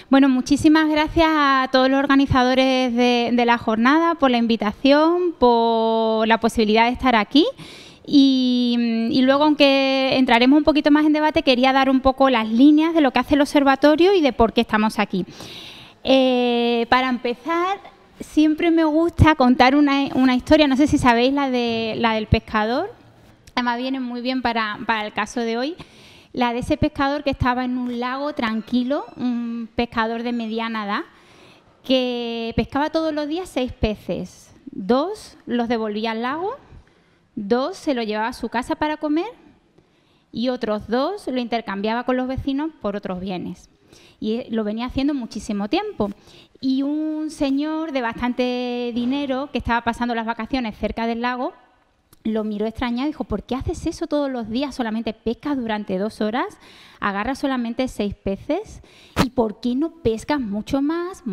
Bueno, muchísimas gracias a todos los organizadores de la jornada por la invitación, por la posibilidad de estar aquí. Y luego, aunque entraremos un poquito más en debate, quería dar un poco las líneas de lo que hace el observatorio y de por qué estamos aquí. Para empezar, siempre me gusta contar una historia, no sé si sabéis la del pescador, además viene muy bien para el caso de hoy, la de ese pescador que estaba en un lago tranquilo, un pescador de mediana edad, que pescaba todos los días 6 peces, 2 los devolvía al lago, 2 se los llevaba a su casa para comer y otros 2 lo intercambiaba con los vecinos por otros bienes. Y lo venía haciendo muchísimo tiempo. Y un señor de bastante dinero que estaba pasando las vacaciones cerca del lago lo miró extrañado y dijo: ¿por qué haces eso todos los días? Solamente pescas durante 2 horas, agarras solamente 6 peces. ¿Y por qué no pescas muchas más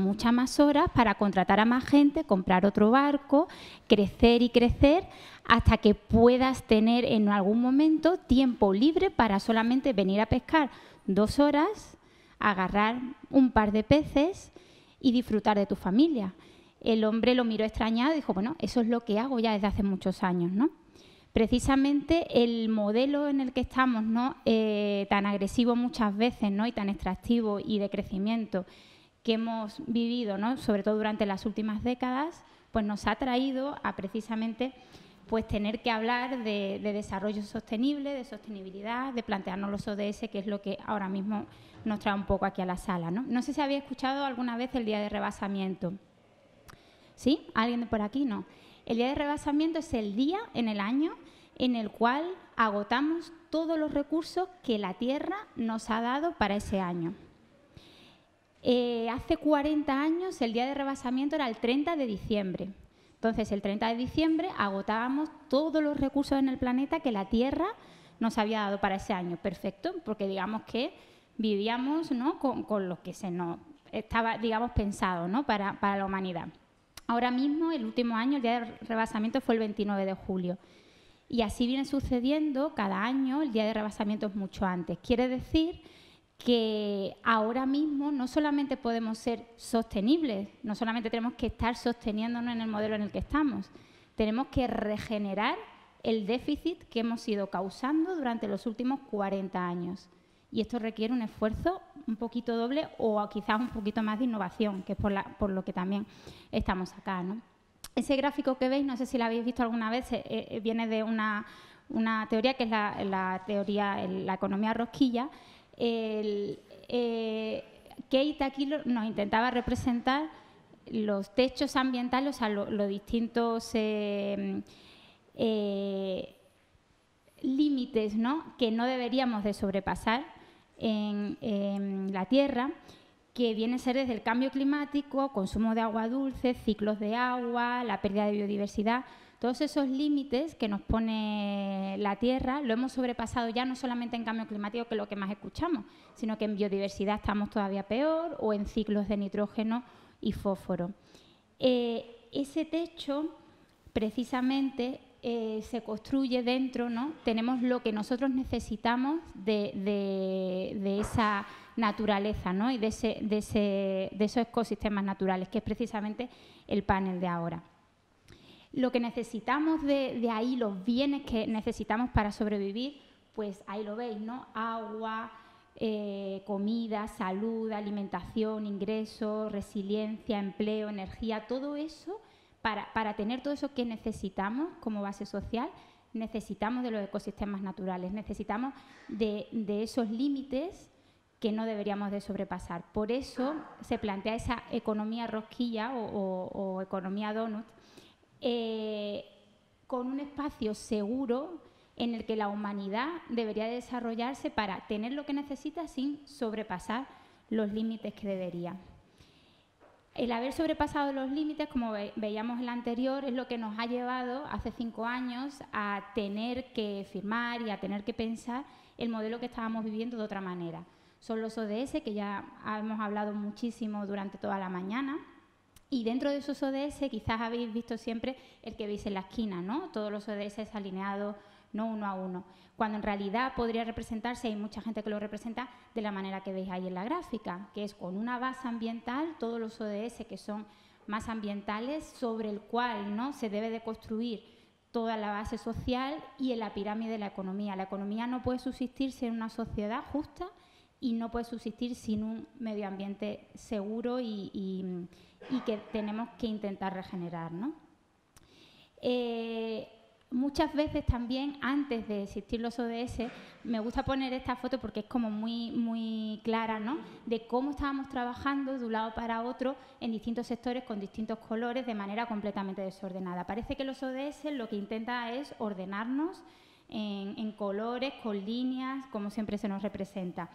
horas para contratar a más gente, comprar otro barco, crecer y crecer hasta que puedas tener en algún momento tiempo libre para solamente venir a pescar 2 horas, agarrar un par de peces y disfrutar de tu familia? El hombre lo miró extrañado y dijo: bueno, eso es lo que hago ya desde hace muchos años, ¿no? Precisamente el modelo en el que estamos, ¿no? Tan agresivo muchas veces, ¿no? Y tan extractivo y de crecimiento que hemos vivido, ¿no? Sobre todo durante las últimas décadas, pues nos ha traído a precisamente pues tener que hablar de desarrollo sostenible, de sostenibilidad, de plantearnos los ODS, que es lo que ahora mismo nos trae un poco aquí a la sala, ¿no? No sé si habéis escuchado alguna vez el día de rebasamiento. ¿Sí? ¿Alguien de por aquí? No. El día de rebasamiento es el día en el año en el cual agotamos todos los recursos que la Tierra nos ha dado para ese año. Hace 40 años el día de rebasamiento era el 30 de diciembre. Entonces, el 30 de diciembre agotábamos todos los recursos en el planeta que la Tierra nos había dado para ese año. Perfecto, porque digamos que vivíamos, ¿no? con lo que se nos estaba, digamos, pensado, ¿no? para la humanidad. Ahora mismo, el último año, el día de rebasamiento fue el 29 de julio. Y así viene sucediendo cada año, el día de rebasamiento es mucho antes. Quiere decir que ahora mismo no solamente podemos ser sostenibles, no solamente tenemos que estar sosteniéndonos en el modelo en el que estamos, tenemos que regenerar el déficit que hemos ido causando durante los últimos 40 años. Y esto requiere un esfuerzo un poquito doble o quizás un poquito más de innovación, que es por lo que también estamos acá, ¿no? Ese gráfico que veis, no sé si lo habéis visto alguna vez, viene de una teoría que es la teoría, la economía rosquilla. Kate aquí nos intentaba representar los techos ambientales, o sea, los distintos límites, ¿no? que no deberíamos de sobrepasar en la Tierra, que viene a ser desde el cambio climático, consumo de agua dulce, ciclos de agua, la pérdida de biodiversidad. Todos esos límites que nos pone la Tierra lo hemos sobrepasado ya no solamente en cambio climático, que es lo que más escuchamos, sino que en biodiversidad estamos todavía peor, o en ciclos de nitrógeno y fósforo. Ese techo, precisamente, se construye dentro, ¿no? Tenemos lo que nosotros necesitamos de esa naturaleza, ¿no? y de esos ecosistemas naturales, que es precisamente el panel de ahora. Lo que necesitamos de ahí, los bienes que necesitamos para sobrevivir, pues ahí lo veis, ¿no? Agua, comida, salud, alimentación, ingresos, resiliencia, empleo, energía, todo eso. Para tener todo eso que necesitamos como base social, necesitamos de los ecosistemas naturales, necesitamos de esos límites que no deberíamos de sobrepasar. Por eso se plantea esa economía rosquilla o economía donut, con un espacio seguro en el que la humanidad debería de desarrollarse para tener lo que necesita sin sobrepasar los límites que debería. El haber sobrepasado los límites, como veíamos en la anterior, es lo que nos ha llevado hace 5 años a tener que firmar y a tener que pensar el modelo que estábamos viviendo de otra manera. Son los ODS, que ya hemos hablado muchísimo durante toda la mañana, y dentro de esos ODS quizás habéis visto siempre el que veis en la esquina, ¿no? Todos los ODS alineados, no uno a uno, cuando en realidad podría representarse, hay mucha gente que lo representa de la manera que veis ahí en la gráfica, que es con una base ambiental, todos los ODS que son más ambientales, sobre el cual, ¿no?, se debe de construir toda la base social y en la pirámide de la economía. La economía no puede subsistir sin una sociedad justa y no puede subsistir sin un medio ambiente seguro y que tenemos que intentar regenerar, ¿no? Muchas veces también, antes de existir los ODS, me gusta poner esta foto porque es como muy clara, ¿no?, de cómo estábamos trabajando de un lado para otro en distintos sectores con distintos colores de manera completamente desordenada. Parece que los ODS lo que intenta es ordenarnos en colores, con líneas, como siempre se nos representa.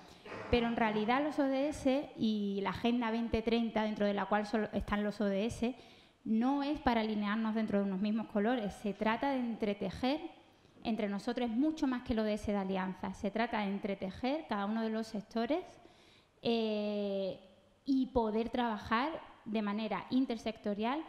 Pero en realidad los ODS y la Agenda 2030, dentro de la cual están los ODS, no es para alinearnos dentro de unos mismos colores, se trata de entretejer entre nosotros, es mucho más que el ODS de alianza, se trata de entretejer cada uno de los sectores y poder trabajar de manera intersectorial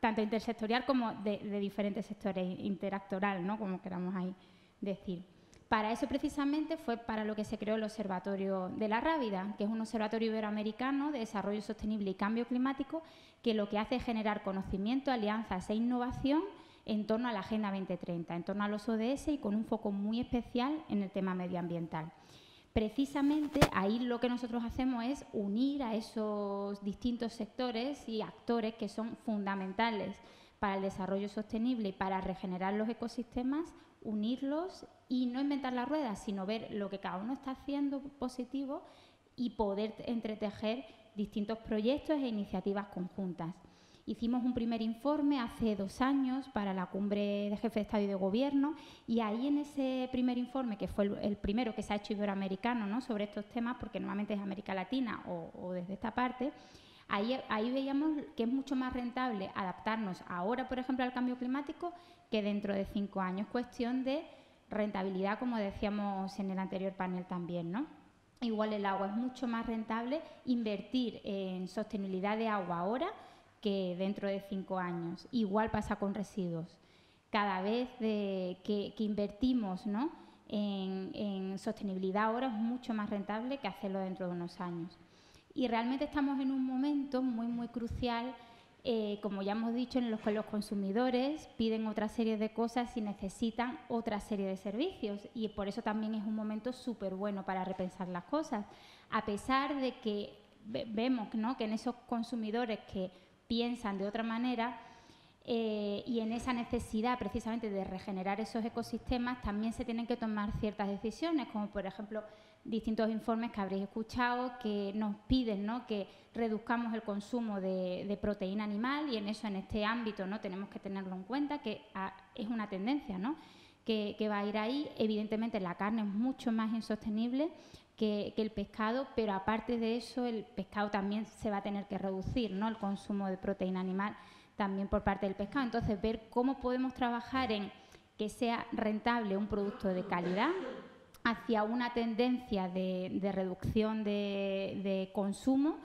tanto intersectorial como de diferentes sectores, interactoral, ¿no?, como queramos ahí decir. Para eso precisamente fue para lo que se creó el Observatorio de la Rábida, que es un observatorio iberoamericano de desarrollo sostenible y cambio climático, que lo que hace es generar conocimiento, alianzas e innovación en torno a la Agenda 2030, en torno a los ODS y con un foco muy especial en el tema medioambiental. Precisamente ahí lo que nosotros hacemos es unir a esos distintos sectores y actores que son fundamentales para el desarrollo sostenible y para regenerar los ecosistemas, unirlos y no inventar la rueda, sino ver lo que cada uno está haciendo positivo y poder entretejer distintos proyectos e iniciativas conjuntas. Hicimos un primer informe hace 2 años para la cumbre de jefes de Estado y de Gobierno y ahí en ese primer informe, que fue el primero que se ha hecho iberoamericano, ¿no?, sobre estos temas, porque normalmente es América Latina o desde esta parte, ahí veíamos que es mucho más rentable adaptarnos ahora, por ejemplo, al cambio climático que dentro de 5 años. Cuestión de rentabilidad, como decíamos en el anterior panel también, ¿no? Igual el agua, es mucho más rentable invertir en sostenibilidad de agua ahora que dentro de 5 años. Igual pasa con residuos. Cada vez que invertimos, ¿no?, en sostenibilidad ahora es mucho más rentable que hacerlo dentro de unos años. Y realmente estamos en un momento muy crucial, como ya hemos dicho, en los que los consumidores piden otra serie de cosas y necesitan otra serie de servicios. Y por eso también es un momento súper bueno para repensar las cosas. A pesar de que vemos, ¿no?, que en esos consumidores que piensan de otra manera y en esa necesidad precisamente de regenerar esos ecosistemas también se tienen que tomar ciertas decisiones, como por ejemplo distintos informes que habréis escuchado que nos piden, ¿no?, que reduzcamos el consumo de proteína animal y en este ámbito, ¿no?, tenemos que tenerlo en cuenta, que es una tendencia, ¿no?, que va a ir ahí. Evidentemente la carne es mucho más insostenible que el pescado, pero aparte de eso el pescado también se va a tener que reducir, ¿no?, el consumo de proteína animal también por parte del pescado. Entonces, ver cómo podemos trabajar en que sea rentable un producto de calidad hacia una tendencia de reducción de consumo,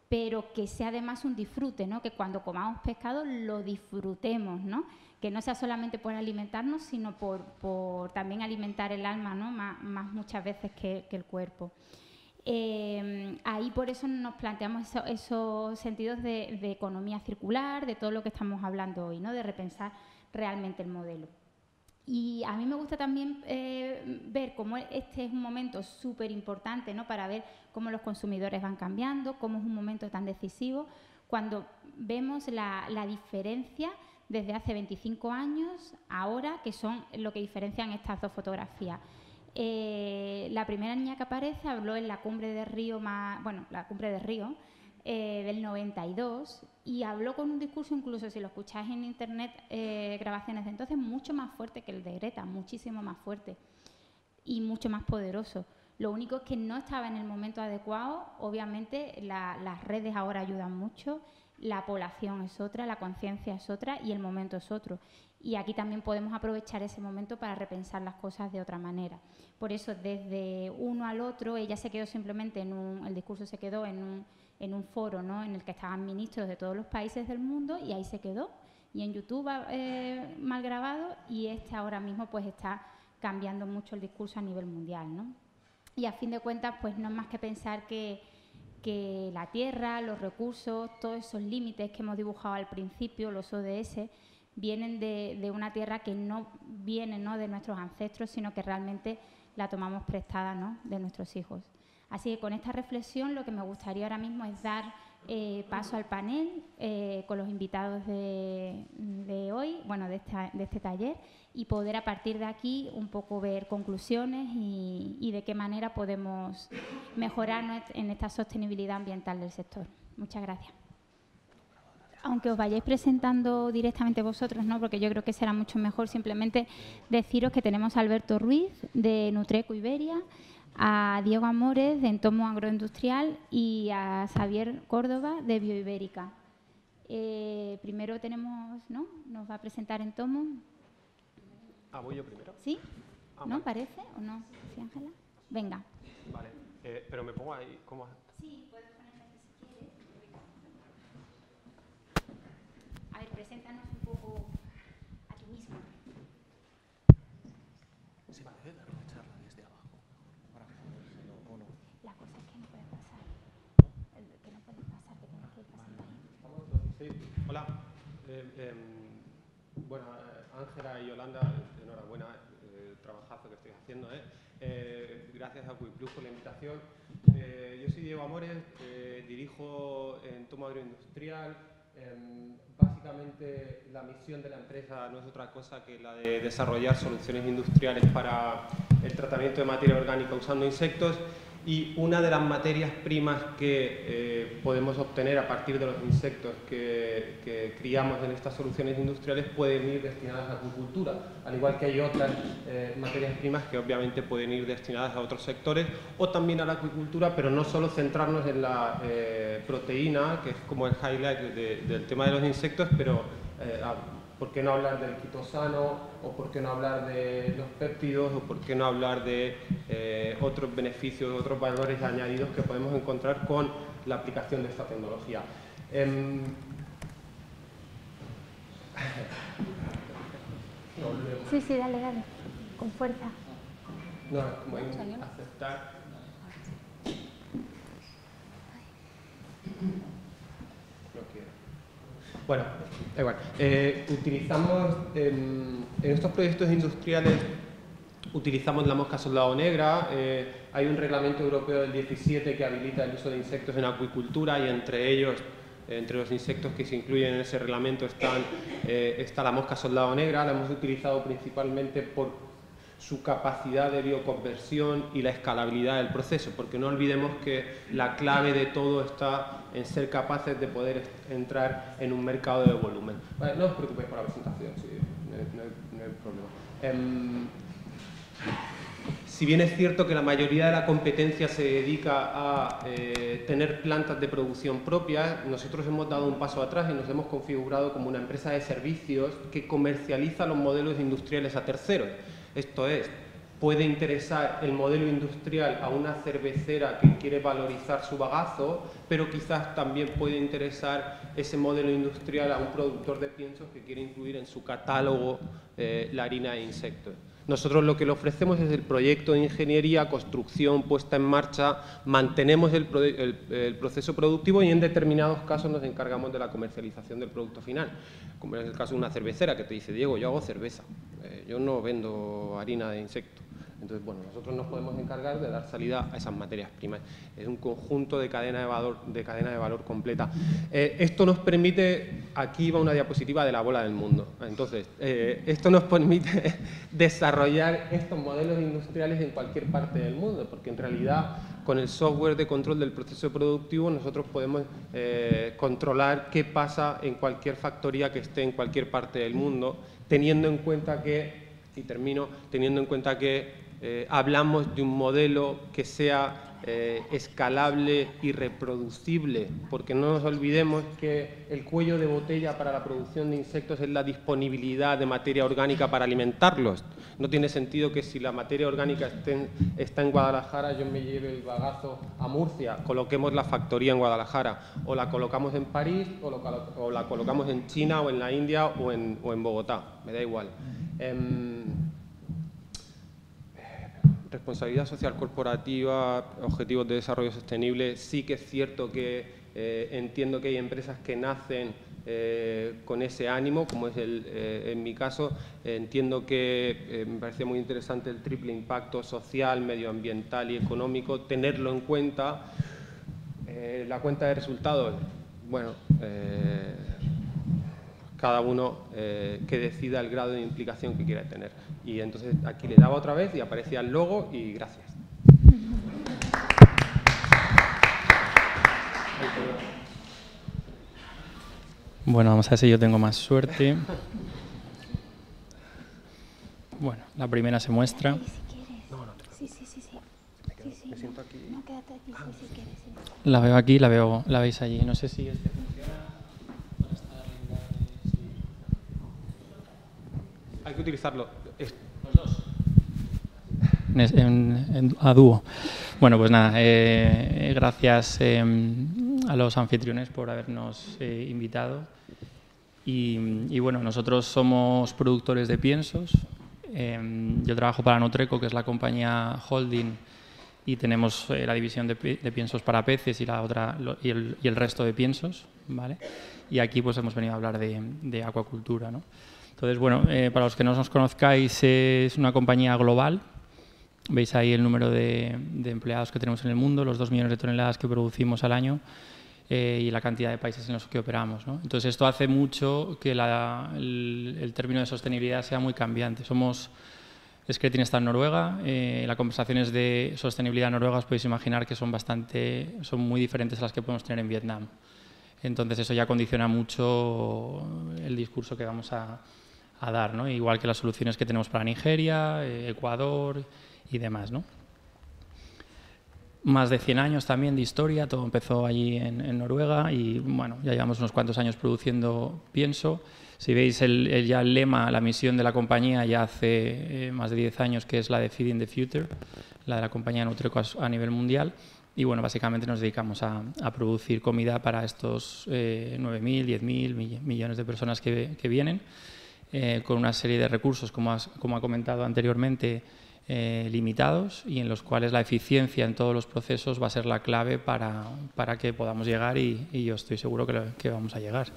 pero que sea además un disfrute, ¿no?, que cuando comamos pescado lo disfrutemos, ¿no?, que no sea solamente por alimentarnos, sino por también alimentar el alma, ¿no?, más muchas veces que el cuerpo. Ahí por eso nos planteamos esos sentidos de economía circular, de todo lo que estamos hablando hoy, ¿no?, de repensar realmente el modelo. Y a mí me gusta también ver cómo este es un momento súper importante, ¿no?, para ver cómo los consumidores van cambiando, cómo es un momento tan decisivo, cuando vemos la diferencia desde hace 25 años ahora, que son lo que diferencian estas dos fotografías. La primera niña que aparece habló en la cumbre de Río, la cumbre de Río del 92, y habló con un discurso, incluso si lo escucháis en internet, grabaciones de entonces, mucho más fuerte que el de Greta, muchísimo más fuerte y mucho más poderoso. Lo único es que no estaba en el momento adecuado. Obviamente las redes ahora ayudan mucho, la población es otra, la conciencia es otra y el momento es otro. Y aquí también podemos aprovechar ese momento para repensar las cosas de otra manera. Por eso, desde uno al otro, ella se quedó simplemente el discurso se quedó en en un foro, ¿no?, en el que estaban ministros de todos los países del mundo, y ahí se quedó. Y en YouTube mal grabado, y ahora mismo pues está cambiando mucho el discurso a nivel mundial, ¿no? Y a fin de cuentas pues no es más que pensar que la tierra, los recursos, todos esos límites que hemos dibujado al principio, los ODS, vienen de una tierra que no viene, ¿no?, de nuestros ancestros, sino que realmente la tomamos prestada, ¿no?, de nuestros hijos. Así que con esta reflexión lo que me gustaría ahora mismo es dar paso al panel con los invitados de hoy, bueno, de este taller, y poder a partir de aquí un poco ver conclusiones y de qué manera podemos mejorar en esta sostenibilidad ambiental del sector. Muchas gracias. Aunque os vayáis presentando directamente vosotros, ¿no?, porque yo creo que será mucho mejor simplemente deciros que tenemos a Alberto Ruiz de Nutreco Iberia, a Diego Amores de Entomo Agroindustrial y a Xavier Córdoba de Bioibérica. Primero tenemos, ¿no?, nos va a presentar Entomo. ¿Voy yo primero? ¿Sí? ¿No? Vale. ¿Parece o no? ¿Sí, Ángela? Venga. Vale, pero me pongo ahí, ¿cómo? Sí, puedes ponerte si quieres. A ver, preséntanos un poco a ti mismo. Sí, vale, dar una charla desde abajo. Para ponérselo, ¿o no? La cosa es que no puedes pasar. Que no puedes pasar, que tienes que ir pasando ahí. Sí, hola. Bueno, Ángela y Yolanda, enhorabuena, el trabajazo que estoy haciendo. Gracias a Quiplus por la invitación. Yo soy Diego Amores, dirijo Entomo Agroindustrial. Básicamente la misión de la empresa no es otra cosa que la de desarrollar soluciones industriales para el tratamiento de materia orgánica usando insectos, y una de las materias primas que podemos obtener a partir de los insectos que criamos en estas soluciones industriales pueden ir destinadas a la acuicultura, al igual que hay otras materias primas que obviamente pueden ir destinadas a otros sectores o también a la acuicultura, pero no solo centrarnos en la proteína, que es como el highlight del tema de los insectos, pero ¿por qué no hablar del quitosano? ¿O por qué no hablar de los péptidos? ¿O por qué no hablar de otros beneficios, otros valores añadidos que podemos encontrar con la aplicación de esta tecnología? Sí, dale, con fuerza. No, como hay que aceptar. No quiero. Bueno, da igual. Utilizamos en estos proyectos industriales, utilizamos la mosca soldado negra. Hay un reglamento europeo del 17 que habilita el uso de insectos en acuicultura, y entre ellos, entre los insectos que se incluyen en ese reglamento está la mosca soldado negra. La hemos utilizado principalmente por su capacidad de bioconversión y la escalabilidad del proceso, porque no olvidemos que la clave de todo está en ser capaces de poder entrar en un mercado de volumen. Vale, no os preocupéis por la presentación, sí, no hay problema. Si bien es cierto que la mayoría de la competencia se dedica a tener plantas de producción propias, nosotros hemos dado un paso atrás y nos hemos configurado como una empresa de servicios que comercializa los modelos industriales a terceros. Esto es, puede interesar el modelo industrial a una cervecera que quiere valorizar su bagazo, pero quizás también puede interesar ese modelo industrial a un productor de piensos que quiere incluir en su catálogo la harina de insectos. Nosotros lo que le ofrecemos es el proyecto de ingeniería, construcción, puesta en marcha, mantenemos el proceso productivo y en determinados casos nos encargamos de la comercialización del producto final, como es el caso de una cervecera que te dice: Diego, yo hago cerveza, yo no vendo harina de insecto. Entonces, bueno, nosotros nos podemos encargar de dar salida a esas materias primas. Es un conjunto de cadena de valor completa. Esto nos permite, aquí va una diapositiva de la bola del mundo. Entonces, esto nos permite desarrollar estos modelos industriales en cualquier parte del mundo, porque en realidad con el software de control del proceso productivo nosotros podemos controlar qué pasa en cualquier factoría que esté en cualquier parte del mundo, teniendo en cuenta que, y termino, teniendo en cuenta que hablamos de un modelo que sea escalable y reproducible, porque no nos olvidemos que el cuello de botella para la producción de insectos es la disponibilidad de materia orgánica para alimentarlos. No tiene sentido que si la materia orgánica está en Guadalajara, yo me lleve el bagazo a Murcia, coloquemos la factoría en Guadalajara, o la colocamos en París, o la colocamos en China, o en la India, o en Bogotá, me da igual. Responsabilidad social corporativa, objetivos de desarrollo sostenible, sí que es cierto que entiendo que hay empresas que nacen con ese ánimo, como es en mi caso. Entiendo que me parece muy interesante el triple impacto social, medioambiental y económico, tenerlo en cuenta. La cuenta de resultados, bueno, cada uno que decida el grado de implicación que quiera tener. Y entonces aquí le daba otra vez y aparecía el logo y gracias. Bueno, vamos a ver si yo tengo más suerte. Bueno, la primera se muestra. Me siento aquí. No, quédate aquí si quieres. La veo aquí, la veis allí. No sé si este funciona. Hay que utilizarlo. Los dos. A dúo. Bueno, pues nada, gracias a los anfitriones por habernos invitado. Y bueno, nosotros somos productores de piensos. Yo trabajo para Nutreco, que es la compañía holding, y tenemos la división de piensos para peces y la otra y el resto de piensos, ¿vale? Y aquí pues hemos venido a hablar de acuacultura, ¿no? Entonces, bueno, para los que no nos conozcáis, es una compañía global. Veis ahí el número de empleados que tenemos en el mundo, los 2 millones de toneladas que producimos al año y la cantidad de países en los que operamos, ¿no? Entonces, esto hace mucho que el término de sostenibilidad sea muy cambiante. Skretting está en Noruega. Las conversaciones de sostenibilidad noruega os podéis imaginar que son muy diferentes a las que podemos tener en Vietnam. Entonces, eso ya condiciona mucho el discurso que vamos a dar, ¿no? Igual que las soluciones que tenemos para Nigeria, Ecuador y demás, ¿no? Más de 100 años también de historia, todo empezó allí en Noruega y bueno, ya llevamos unos cuantos años produciendo pienso. Si veis ya el lema, la misión de la compañía ya hace más de 10 años, que es la de Feeding the Future, la de la compañía Nutreco a nivel mundial. Y bueno, básicamente nos dedicamos a producir comida para estos 9.000, 10.000 millones de personas que vienen, con una serie de recursos, como ha comentado anteriormente, limitados, y en los cuales la eficiencia en todos los procesos va a ser la clave para que podamos llegar, y yo estoy seguro que vamos a llegar.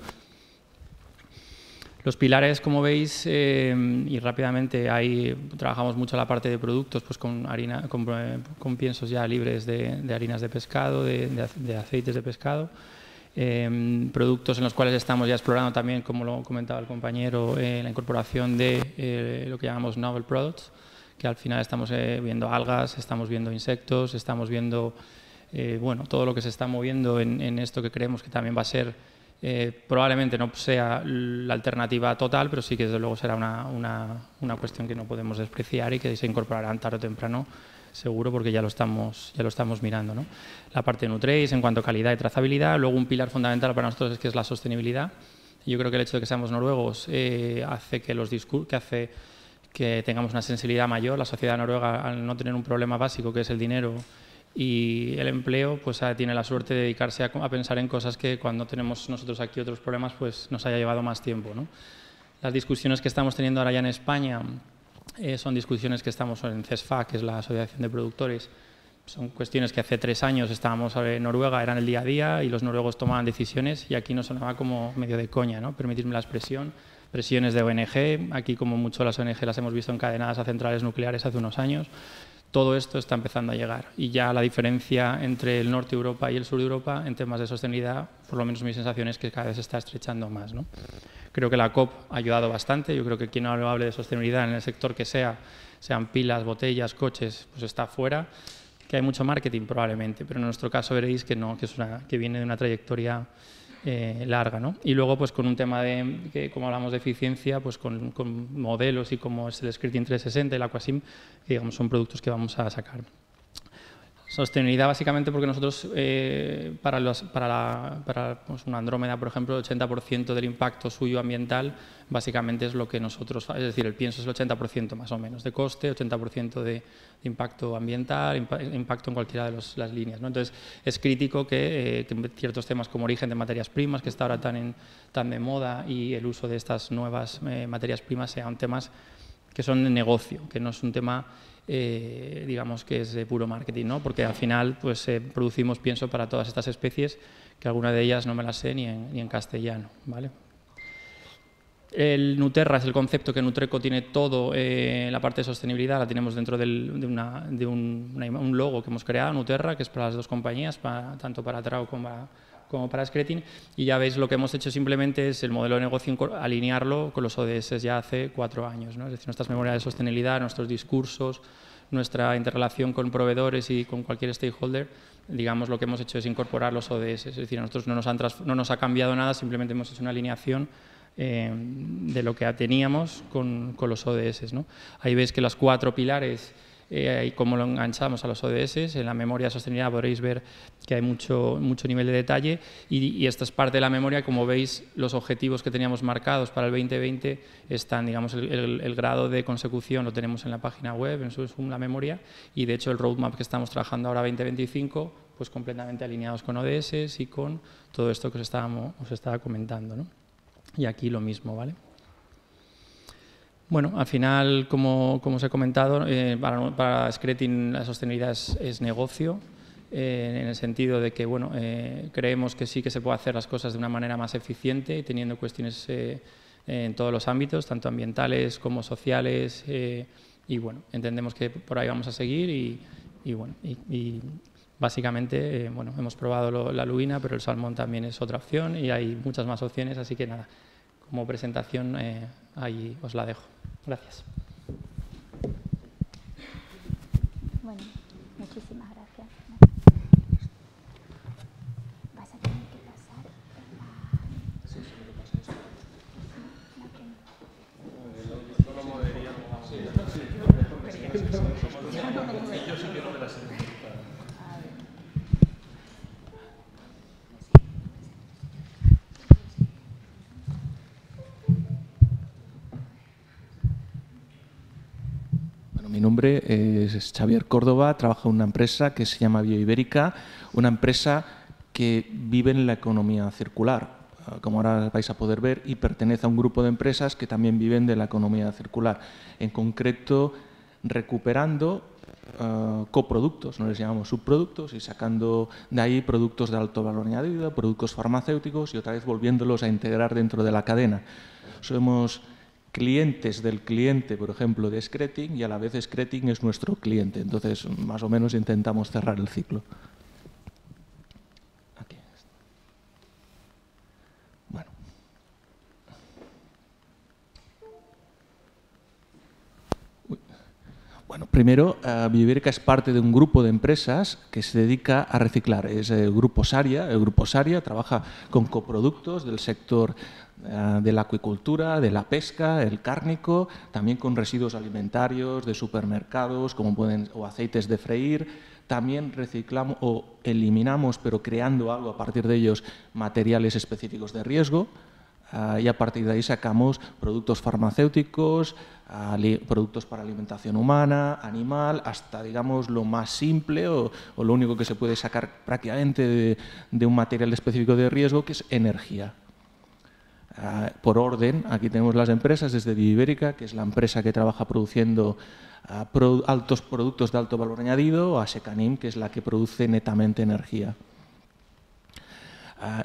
Los pilares, como veis, y rápidamente, ahí trabajamos mucho la parte de productos, pues con piensos ya libres de harinas de pescado, de aceites de pescado. Productos en los cuales estamos ya explorando también, como lo comentaba el compañero, la incorporación de lo que llamamos novel products, que al final estamos viendo algas, estamos viendo insectos, estamos viendo bueno, todo lo que se está moviendo en esto, que creemos que también va a ser, probablemente no sea la alternativa total, pero sí que desde luego será una cuestión que no podemos despreciar y que se incorporarán tarde o temprano, seguro, porque ya lo estamos mirando, ¿no? La parte de Nutrace en cuanto a calidad y trazabilidad. Luego, un pilar fundamental para nosotros es la sostenibilidad. Yo creo que el hecho de que seamos noruegos hace que tengamos una sensibilidad mayor. La sociedad noruega, al no tener un problema básico que es el dinero y el empleo, pues tiene la suerte de dedicarse a pensar en cosas que cuando tenemos nosotros aquí otros problemas, pues nos haya llevado más tiempo, ¿no? Las discusiones que estamos teniendo ahora ya en España son discusiones que estamos en CESFA, que es la Asociación de Productores. Son cuestiones que hace 3 años estábamos en Noruega, eran el día a día y los noruegos tomaban decisiones, y aquí nos sonaba como medio de coña, ¿no? Permitirme la expresión. Presiones de ONG, aquí como mucho las ONG las hemos visto encadenadas a centrales nucleares hace unos años. Todo esto está empezando a llegar, y ya la diferencia entre el norte de Europa y el sur de Europa en temas de sostenibilidad, por lo menos mi sensación es que cada vez se está estrechando más, ¿no? Creo que la COP ha ayudado bastante. Yo creo que quien no hable de sostenibilidad en el sector que sean pilas, botellas, coches, pues está fuera. Que hay mucho marketing probablemente, pero en nuestro caso veréis que no, que viene de una trayectoria larga, ¿no? Y luego, pues con un tema que como hablamos de eficiencia, pues con modelos y como es el Scripting 360 y el Aquasim, digamos, son productos que vamos a sacar. Sostenibilidad básicamente porque nosotros para pues una Andrómeda, por ejemplo, el 80% del impacto suyo ambiental básicamente es lo que nosotros, es decir, el pienso es el 80% más o menos de coste, 80% de impacto ambiental, impacto en cualquiera de las líneas, ¿no? Entonces es crítico que ciertos temas como origen de materias primas, que está ahora tan de moda, y el uso de estas nuevas materias primas sean temas que son de negocio, que no es un tema digamos que es de puro marketing, ¿no? Porque al final pues producimos pienso para todas estas especies, que alguna de ellas no me las sé ni en castellano, ¿vale? El Nuterra es el concepto que Nutreco tiene todo, la parte de sostenibilidad la tenemos dentro de un logo que hemos creado, Nuterra, que es para las dos compañías, tanto para Trao como para Scretin, y ya veis lo que hemos hecho simplemente es el modelo de negocio alinearlo con los ODS ya hace 4 años, ¿no? Es decir, nuestras memorias de sostenibilidad, nuestros discursos, nuestra interrelación con proveedores y con cualquier stakeholder, digamos, lo que hemos hecho es incorporar los ODS, es decir, a nosotros no nos ha cambiado nada, simplemente hemos hecho una alineación de lo que teníamos con los ODS, ¿no? Ahí veis que los 4 pilares y cómo lo enganchamos a los ODS. En la memoria de sostenibilidad podréis ver que hay mucho nivel de detalle y esta es parte de la memoria. Como veis, los objetivos que teníamos marcados para el 2020 están, digamos, el grado de consecución lo tenemos en la página web, en la memoria, y de hecho el roadmap que estamos trabajando ahora 2025, pues completamente alineados con ODS y con todo esto que os estaba comentando, ¿no? Y aquí lo mismo, ¿vale? Bueno, al final, como os he comentado, para Scretin la sostenibilidad es negocio, en el sentido de que bueno, creemos que sí que se puede hacer las cosas de una manera más eficiente y teniendo cuestiones en todos los ámbitos, tanto ambientales como sociales, y bueno, entendemos que por ahí vamos a seguir y básicamente bueno, hemos probado la lubina, pero el salmón también es otra opción y hay muchas más opciones, así que nada, como presentación ahí os la dejo. Gracias. Bueno, muchísimas gracias. Vas a tener que pasar Mi nombre es Xavier Córdoba, trabajo en una empresa que se llama Bioibérica, una empresa que vive en la economía circular, como ahora vais a poder ver, y pertenece a un grupo de empresas que también viven de la economía circular. En concreto, recuperando coproductos, no les llamamos subproductos, y sacando de ahí productos de alto valor añadido, productos farmacéuticos, y otra vez volviéndolos a integrar dentro de la cadena. Somos clientes del cliente, por ejemplo, de Scretin, y a la vez Scretin es nuestro cliente. Entonces, más o menos intentamos cerrar el ciclo. Aquí. Bueno. Bueno, primero, Bioibérica es parte de un grupo de empresas que se dedica a reciclar. Es el Grupo Saria. El Grupo Saria trabaja con coproductos del sector de la acuicultura, de la pesca, el cárnico, también con residuos alimentarios de supermercados, como o aceites de freír. También reciclamos o eliminamos, pero creando algo a partir de ellos, materiales específicos de riesgo. Y a partir de ahí sacamos productos farmacéuticos, productos para alimentación humana, animal, hasta, digamos, lo más simple o lo único que se puede sacar prácticamente de un material específico de riesgo, que es energía. Por orden, aquí tenemos las empresas, desde Bioibérica, que es la empresa que trabaja produciendo altos productos de alto valor añadido, a Secanim, que es la que produce netamente energía.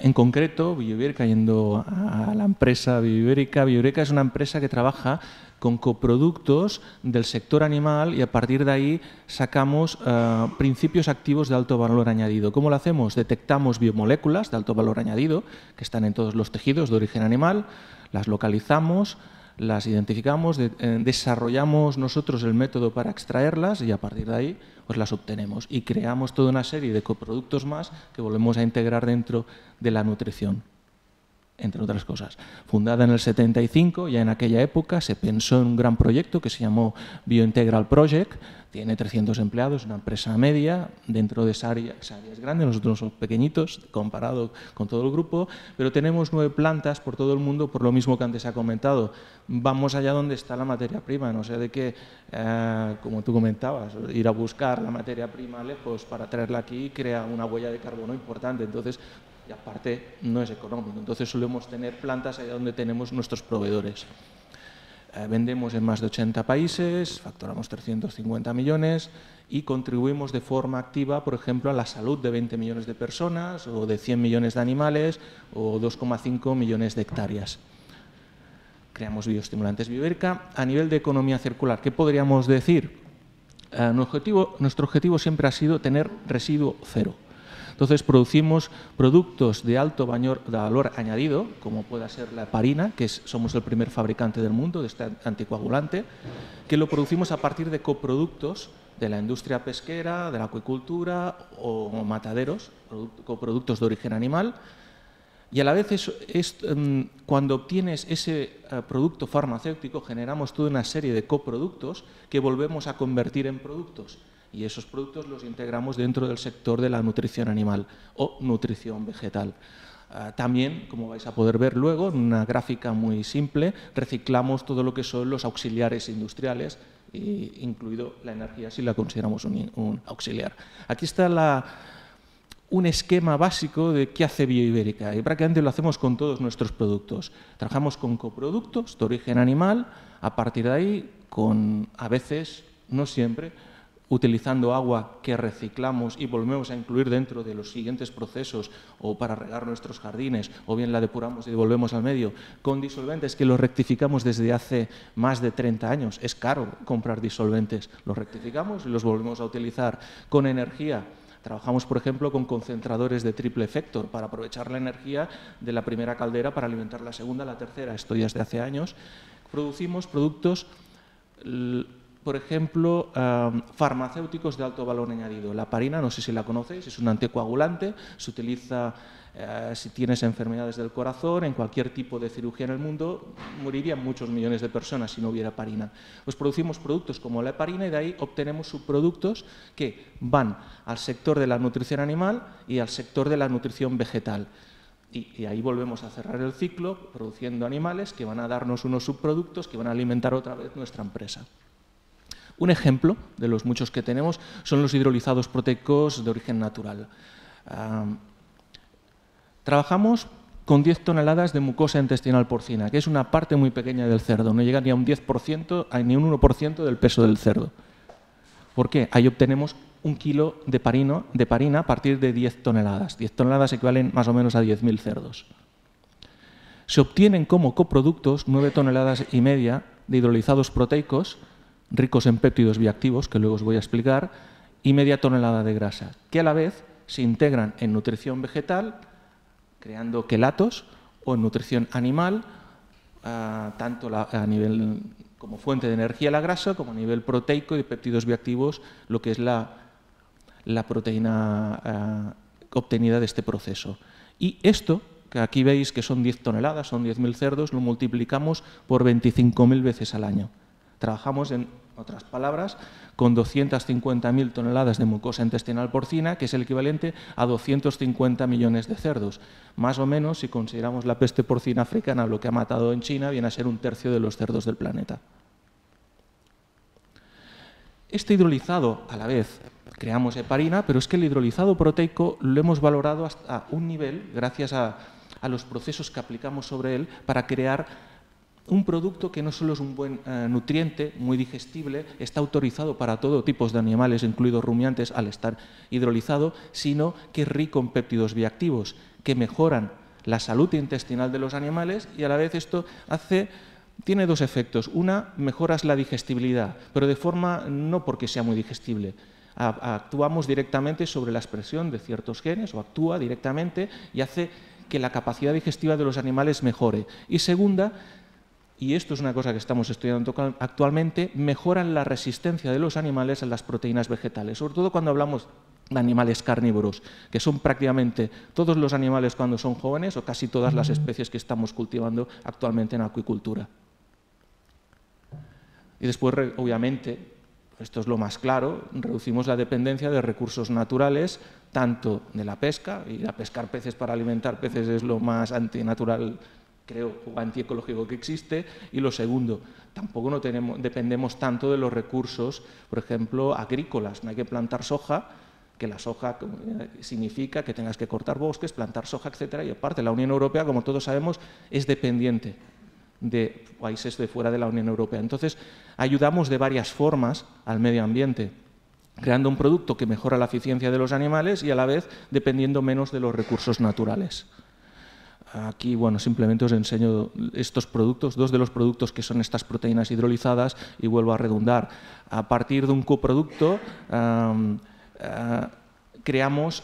En concreto, Bioibérica, yendo a la empresa Bioibérica, Bioibérica es una empresa que trabaja con coproductos del sector animal y a partir de ahí sacamos principios activos de alto valor añadido. ¿Cómo lo hacemos? Detectamos biomoléculas de alto valor añadido que están en todos los tejidos de origen animal, las localizamos, las identificamos, desarrollamos nosotros el método para extraerlas y a partir de ahí pues las obtenemos y creamos toda una serie de coproductos más que volvemos a integrar dentro de la nutrición. entre otras cosas. Fundada en el 75, ya en aquella época se pensó en un gran proyecto que se llamó Biointegral Project. Tiene 300 empleados, una empresa media. Dentro de esa área es grande, nosotros somos pequeñitos comparado con todo el grupo, pero tenemos 9 plantas por todo el mundo, por lo mismo que antes se ha comentado. Vamos allá donde está la materia prima, no sé de qué, como tú comentabas, ir a buscar la materia prima lejos para traerla aquí crea una huella de carbono importante. Entonces, y aparte no es económico, entonces solemos tener plantas allá donde tenemos nuestros proveedores. Vendemos en más de 80 países, facturamos 350 millones y contribuimos de forma activa, por ejemplo, a la salud de 20 millones de personas o de 100 millones de animales o 2,5 millones de hectáreas. Creamos bioestimulantes Bioviverca. A nivel de economía circular, ¿qué podríamos decir? Nuestro objetivo siempre ha sido tener residuo cero. Entonces, producimos productos de alto valor añadido, como pueda ser la heparina, que somos el primer fabricante del mundo de este anticoagulante, que lo producimos a partir de coproductos de la industria pesquera, de la acuicultura o mataderos, coproductos de origen animal. Y a la vez, cuando obtienes ese producto farmacéutico, generamos toda una serie de coproductos que volvemos a convertir en productos. Y esos productos los integramos dentro del sector de la nutrición animal o nutrición vegetal. También, como vais a poder ver luego, en una gráfica muy simple, reciclamos todo lo que son los auxiliares industriales, incluido la energía si la consideramos un auxiliar. Aquí está un esquema básico de qué hace Bioviverca, y prácticamente lo hacemos con todos nuestros productos. Trabajamos con coproductos de origen animal, a partir de ahí, a veces, no siempre, utilizando agua que reciclamos y volvemos a incluir dentro de los siguientes procesos o para regar nuestros jardines, o bien la depuramos y devolvemos al medio, con disolventes que los rectificamos desde hace más de 30 años. Es caro comprar disolventes, los rectificamos y los volvemos a utilizar. Con energía, trabajamos, por ejemplo, con concentradores de triple efector para aprovechar la energía de la primera caldera para alimentar la segunda, la tercera, esto ya desde hace años. Producimos productos, por ejemplo, farmacéuticos de alto valor añadido. La heparina, no sé si la conocéis, es un anticoagulante, se utiliza si tienes enfermedades del corazón, en cualquier tipo de cirugía en el mundo, morirían muchos millones de personas si no hubiera heparina. Pues producimos productos como la heparina y de ahí obtenemos subproductos que van al sector de la nutrición animal y al sector de la nutrición vegetal. Y ahí volvemos a cerrar el ciclo produciendo animales que van a darnos unos subproductos que van a alimentar otra vez nuestra empresa. Un ejemplo de los muchos que tenemos son los hidrolizados proteicos de origen natural. Trabajamos con 10 toneladas de mucosa intestinal porcina, que es una parte muy pequeña del cerdo, no llega ni a un 10%, ni un 1% del peso del cerdo. ¿Por qué? Ahí obtenemos 1 kilo de parina a partir de 10 toneladas. 10 toneladas equivalen más o menos a 10.000 cerdos. Se obtienen como coproductos 9,5 toneladas de hidrolizados proteicos, ricos en péptidos bioactivos, que luego os voy a explicar, y media tonelada de grasa, que a la vez se integran en nutrición vegetal, creando quelatos, o en nutrición animal, tanto a nivel como fuente de energía la grasa, como a nivel proteico y de péptidos bioactivos, lo que es la proteína obtenida de este proceso. Y esto, que aquí veis que son 10 toneladas, son 10.000 cerdos, lo multiplicamos por 25.000 veces al año. Trabajamos, en otras palabras, con 250.000 toneladas de mucosa intestinal porcina, que es el equivalente a 250 millones de cerdos. Más o menos, si consideramos la peste porcina africana, lo que ha matado en China, viene a ser 1/3 de los cerdos del planeta. Este hidrolizado, a la vez, creamos heparina, pero es que el hidrolizado proteico lo hemos valorado hasta un nivel, gracias a los procesos que aplicamos sobre él, para crear un producto que no solo es un buen nutriente, muy digestible, está autorizado para todo tipo de animales, incluidos rumiantes, al estar hidrolizado, sino que es rico en péptidos bioactivos, que mejoran la salud intestinal de los animales y a la vez esto tiene dos efectos. Una, mejoras la digestibilidad, pero de forma no porque sea muy digestible. Actuamos directamente sobre la expresión de ciertos genes, o actúa directamente y hace que la capacidad digestiva de los animales mejore. Y segunda, y esto es una cosa que estamos estudiando actualmente, mejoran la resistencia de los animales a las proteínas vegetales, sobre todo cuando hablamos de animales carnívoros, que son prácticamente todos los animales cuando son jóvenes o casi todas las especies que estamos cultivando actualmente en acuicultura. Y después, obviamente, esto es lo más claro, reducimos la dependencia de recursos naturales, tanto de la pesca, y a pescar peces para alimentar peces es lo más antinatural, creo, o antiecológico que existe. Y lo segundo, tampoco dependemos tanto de los recursos, por ejemplo, agrícolas. No hay que plantar soja, que la soja significa que tengas que cortar bosques, plantar soja, etcétera. Y aparte, la Unión Europea, como todos sabemos, es dependiente de países de fuera de la Unión Europea. Entonces, ayudamos de varias formas al medio ambiente, creando un producto que mejora la eficiencia de los animales y a la vez dependiendo menos de los recursos naturales. Aquí, bueno, simplemente os enseño estos productos, dos de los productos que son estas proteínas hidrolizadas, y vuelvo a redundar. A partir de un coproducto creamos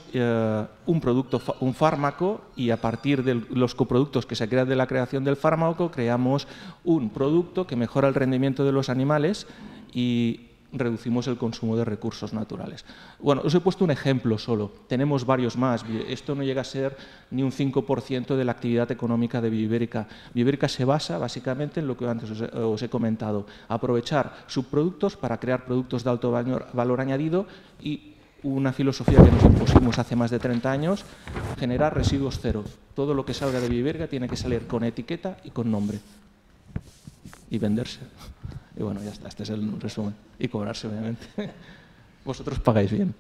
un producto, un fármaco, y a partir de los coproductos que se crean de la creación del fármaco creamos un producto que mejora el rendimiento de los animales y reducimos el consumo de recursos naturales. Bueno, os he puesto un ejemplo solo, tenemos varios más. Esto no llega a ser ni un 5% de la actividad económica de Bioibérica. Bioibérica se basa básicamente en lo que antes os he comentado, aprovechar subproductos para crear productos de alto valor añadido, y una filosofía que nos impusimos hace más de 30 años, generar residuos cero. Todo lo que salga de Bioibérica tiene que salir con etiqueta y con nombre y venderse. Y bueno, ya está, este es el resumen. Y cobrarse, obviamente. Vosotros pagáis bien.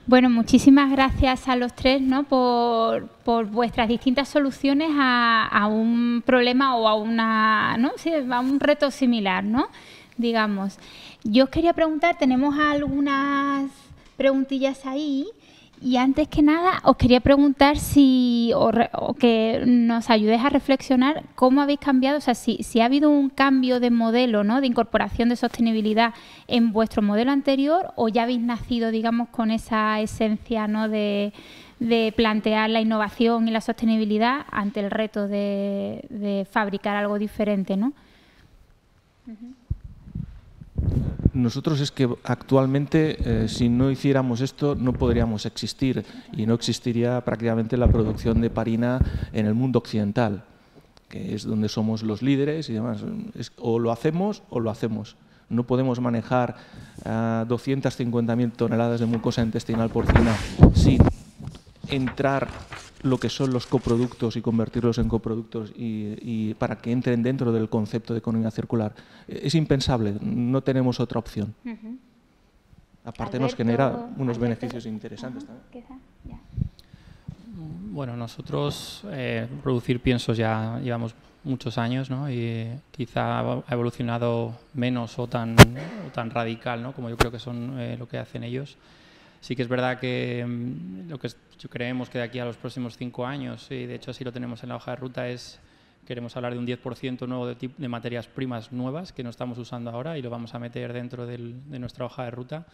Bueno, muchísimas gracias a los tres, ¿no?, por vuestras distintas soluciones a un problema o a a un reto similar, ¿no?, digamos. Yo os quería preguntar, tenemos algunas preguntillas ahí. Y antes que nada, os quería preguntar o que nos ayudéis a reflexionar cómo habéis cambiado, o sea, si ha habido un cambio de modelo, ¿no?, de incorporación de sostenibilidad en vuestro modelo anterior, o ya habéis nacido, digamos, con esa esencia, ¿no?, de plantear la innovación y la sostenibilidad ante el reto de fabricar algo diferente, ¿no? Nosotros es que actualmente, si no hiciéramos esto, no podríamos existir, y no existiría prácticamente la producción de parina en el mundo occidental, que es donde somos los líderes y demás. O lo hacemos o lo hacemos. No podemos manejar 250.000 toneladas de mucosa intestinal porcina sin entrar lo que son los coproductos y convertirlos en coproductos y para que entren dentro del concepto de economía circular. Es impensable, no tenemos otra opción. Aparte, nos genera unos beneficios interesantes también. Bueno, nosotros producir piensos ya llevamos muchos años, ¿no? Y quizá ha evolucionado menos o tan radical, ¿no?, como yo creo que son lo que hacen ellos. Sí que es verdad que lo que creemos que de aquí a los próximos 5 años, y de hecho así lo tenemos en la hoja de ruta, queremos hablar de un 10% nuevo de materias primas nuevas que no estamos usando ahora, y lo vamos a meter dentro de nuestra hoja de ruta.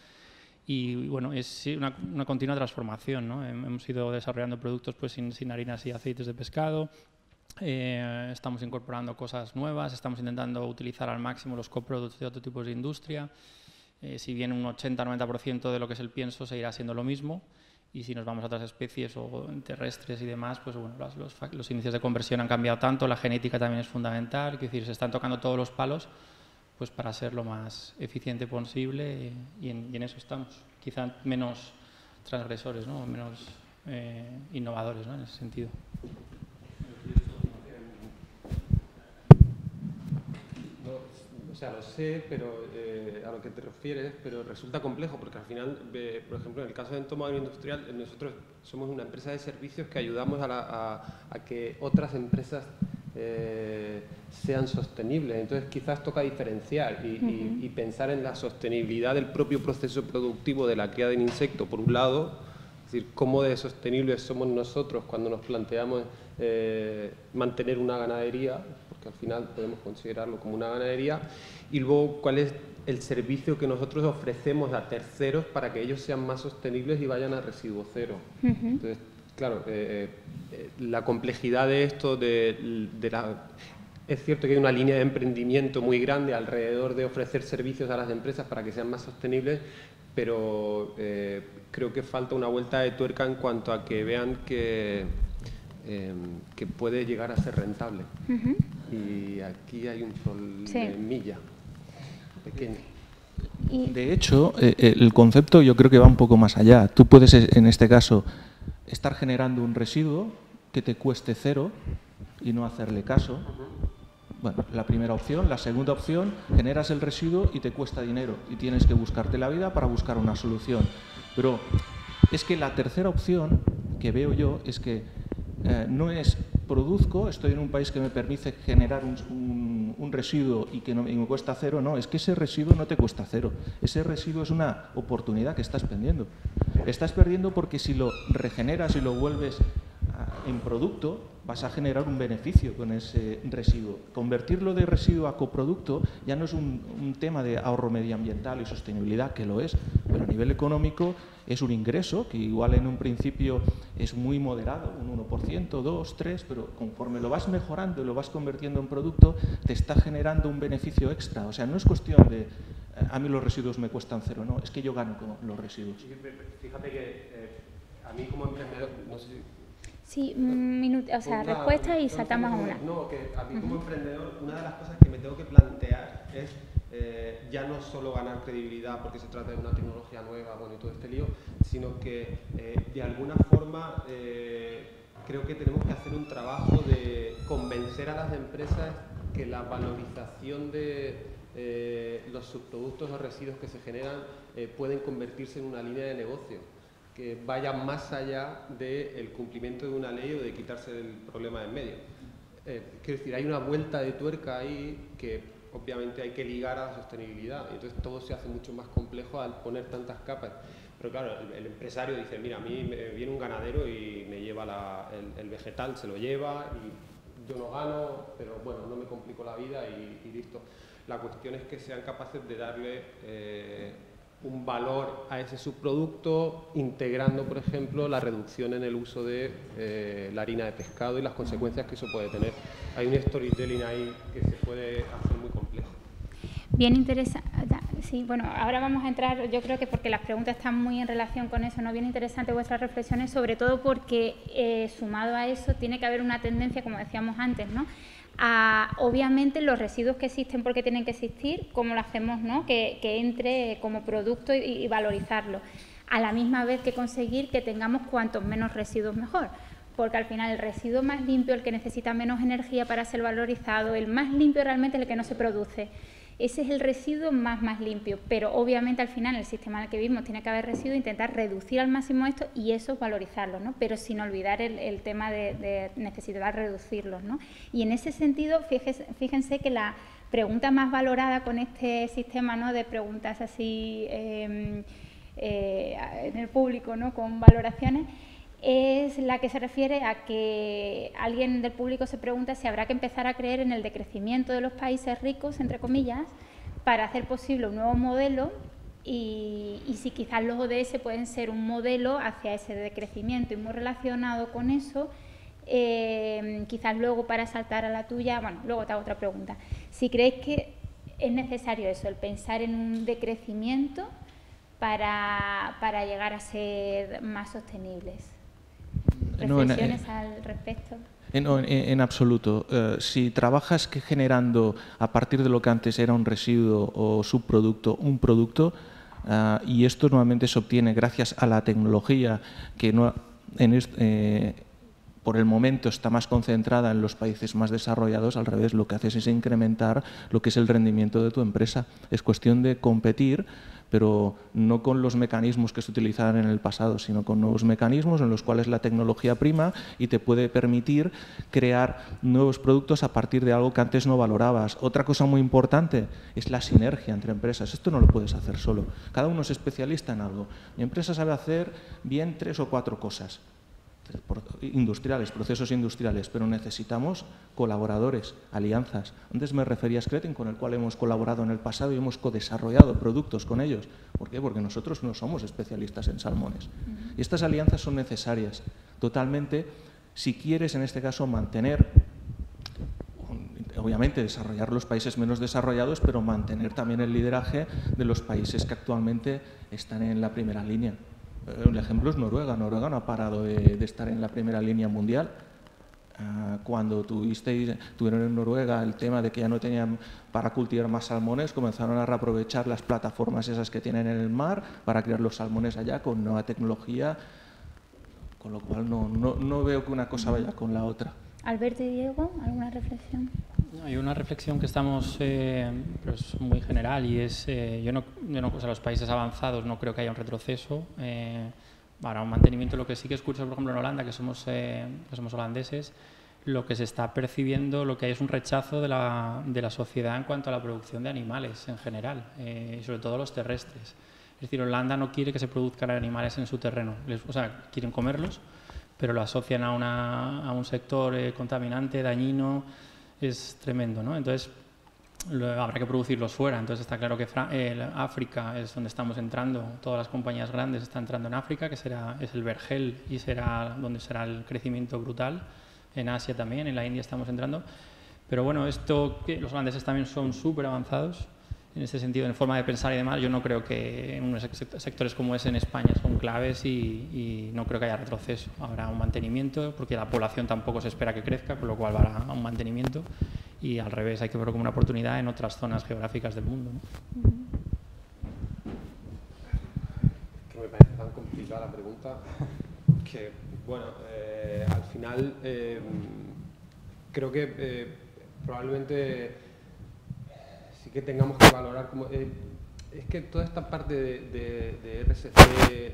Y bueno, es una continua transformación, ¿no? Hemos ido desarrollando productos pues sin harinas y aceites de pescado, estamos incorporando cosas nuevas, estamos intentando utilizar al máximo los coproductos de otro tipo de industria. Si bien un 80-90% de lo que es el pienso seguirá siendo lo mismo, y si nos vamos a otras especies o terrestres y demás, pues bueno, los índices de conversión han cambiado tanto, la genética también es fundamental, es decir, se están tocando todos los palos pues para ser lo más eficiente posible, y en eso estamos. Quizá menos transgresores, ¿no?, o menos innovadores, ¿no?, en ese sentido. O sea, lo sé, pero a lo que te refieres, pero resulta complejo porque al final, por ejemplo, en el caso de Entomo Agroindustrial, nosotros somos una empresa de servicios que ayudamos a que otras empresas sean sostenibles. Entonces, quizás toca diferenciar y pensar en la sostenibilidad del propio proceso productivo de la cría del insecto, por un lado, es decir, cómo de sostenibles somos nosotros cuando nos planteamos mantener una ganadería, porque que al final podemos considerarlo como una ganadería, y luego cuál es el servicio que nosotros ofrecemos a terceros para que ellos sean más sostenibles y vayan a residuo cero. Entonces, claro, la complejidad de esto, es cierto que hay una línea de emprendimiento muy grande alrededor de ofrecer servicios a las empresas para que sean más sostenibles, pero creo que falta una vuelta de tuerca en cuanto a que vean que puede llegar a ser rentable. Y aquí hay un problemilla pequeño. De hecho, el concepto yo creo que va un poco más allá. Tú puedes, en este caso, estar generando un residuo que te cueste cero y no hacerle caso. Bueno, la primera opción. La segunda opción, generas el residuo y te cuesta dinero y tienes que buscarte la vida para buscar una solución. Pero es que la tercera opción que veo yo es que no es produzco, estoy en un país que me permite generar un residuo y que me cuesta cero, no, es que ese residuo no te cuesta cero, ese residuo es una oportunidad que estás perdiendo. Estás perdiendo porque si lo regeneras y lo vuelves en producto, vas a generar un beneficio con ese residuo. Convertirlo de residuo a coproducto ya no es un tema de ahorro medioambiental y sostenibilidad, que lo es, pero a nivel económico es un ingreso que igual en un principio es muy moderado, un 1%, 2, 3, pero conforme lo vas mejorando y lo vas convirtiendo en producto, te está generando un beneficio extra. O sea, no es cuestión de a mí los residuos me cuestan cero, no, es que yo gano con los residuos. Fíjate que a mí como emprendedor, no sé si... Sí, un minuto, o sea, respuesta y saltamos a una. No, que a mí como emprendedor, una de las cosas que me tengo que plantear es ya no solo ganar credibilidad porque se trata de una tecnología nueva, bueno, y todo este lío, sino que de alguna forma creo que tenemos que hacer un trabajo de convencer a las empresas que la valorización de los subproductos o residuos que se generan pueden convertirse en una línea de negocio que vaya más allá del cumplimiento de una ley o de quitarse el problema de en medio. Quiero decir, hay una vuelta de tuerca ahí que obviamente hay que ligar a la sostenibilidad, y entonces todo se hace mucho más complejo al poner tantas capas. Pero claro, el empresario dice, mira, a mí me viene un ganadero y me lleva el vegetal, se lo lleva y yo no gano, pero bueno, no me complico la vida y listo. La cuestión es que sean capaces de darle un valor a ese subproducto, integrando, por ejemplo, la reducción en el uso de la harina de pescado y las consecuencias que eso puede tener. Hay un storytelling ahí que se puede hacer muy complejo. Bien interesante. Sí, bueno, ahora vamos a entrar, yo creo que porque las preguntas están muy en relación con eso, ¿no? Bien interesante vuestras reflexiones, sobre todo porque sumado a eso tiene que haber una tendencia, como decíamos antes, ¿no? Obviamente los residuos que existen porque tienen que existir, ¿cómo lo hacemos, no? Que entre como producto y valorizarlo, a la misma vez que conseguir que tengamos cuantos menos residuos mejor, porque al final el residuo más limpio, el que necesita menos energía para ser valorizado, el más limpio realmente es el que no se produce. Ese es el residuo más limpio, pero obviamente al final en el sistema en el que vivimos tiene que haber residuos, intentar reducir al máximo esto y eso valorizarlo, ¿no? Pero sin olvidar el tema de necesitar reducirlos, ¿no? Y en ese sentido, fíjense que la pregunta más valorada con este sistema, ¿no? De preguntas así en el público, ¿no? Con valoraciones, es la que se refiere a que alguien del público se pregunta si habrá que empezar a creer en el decrecimiento de los países ricos, entre comillas, para hacer posible un nuevo modelo y si quizás los ODS pueden ser un modelo hacia ese decrecimiento. Y muy relacionado con eso, quizás luego para saltar a la tuya, bueno, luego te hago otra pregunta. Si creéis que es necesario eso, el pensar en un decrecimiento para llegar a ser más sostenibles. ¿Reflexiones al respecto? En absoluto. Si trabajas generando a partir de lo que antes era un residuo o subproducto, un producto, y esto normalmente se obtiene gracias a la tecnología que por el momento está más concentrada en los países más desarrollados, al revés, lo que haces es incrementar lo que es el rendimiento de tu empresa. Es cuestión de competir, pero no con los mecanismos que se utilizaban en el pasado, sino con nuevos mecanismos en los cuales la tecnología prima y te puede permitir crear nuevos productos a partir de algo que antes no valorabas. Otra cosa muy importante es la sinergia entre empresas. Esto no lo puedes hacer solo. Cada uno es especialista en algo. Mi empresa sabe hacer bien 3 o 4 cosas. industriales, procesos industriales, pero necesitamos colaboradores, alianzas. Antes me refería a Scretin, con el cual hemos colaborado en el pasado y hemos co-desarrollado productos con ellos. ¿Por qué? Porque nosotros no somos especialistas en salmones. Y estas alianzas son necesarias totalmente si quieres, en este caso, mantener, obviamente desarrollar los países menos desarrollados, pero mantener también el lideraje de los países que actualmente están en la primera línea. Un ejemplo es Noruega. Noruega no ha parado de estar en la primera línea mundial. Cuando tuvieron en Noruega el tema de que ya no tenían para cultivar más salmones, comenzaron a reaprovechar las plataformas esas que tienen en el mar para crear los salmones allá con nueva tecnología, con lo cual no veo que una cosa vaya con la otra. Alberto y Diego, ¿alguna reflexión? Hay una reflexión que estamos, pero es muy general, y es, o sea, los países avanzados no creo que haya un retroceso. Para un mantenimiento, lo que sí que escucho, por ejemplo, en Holanda, que somos holandeses, lo que se está percibiendo, lo que hay es un rechazo de la sociedad en cuanto a la producción de animales en general, y sobre todo los terrestres. Es decir, Holanda no quiere que se produzcan animales en su terreno, o sea, quieren comerlos, pero lo asocian a un sector contaminante, dañino. Es tremendo, ¿no? Entonces, habrá que producirlos fuera. Entonces, está claro que África es donde estamos entrando. Todas las compañías grandes están entrando en África, que es el vergel y será donde será el crecimiento brutal. En Asia también, en la India estamos entrando. Pero bueno, los holandeses también son súper avanzados en este sentido, en forma de pensar y demás. Yo no creo que en unos sectores como ese en España son claves y no creo que haya retroceso. Habrá un mantenimiento, porque la población tampoco se espera que crezca, con lo cual habrá un mantenimiento, y al revés, hay que verlo como una oportunidad en otras zonas geográficas del mundo, ¿no? Que me parece tan complicada la pregunta que, bueno, al final creo que probablemente sí que tengamos que valorar como es que toda esta parte de RSC,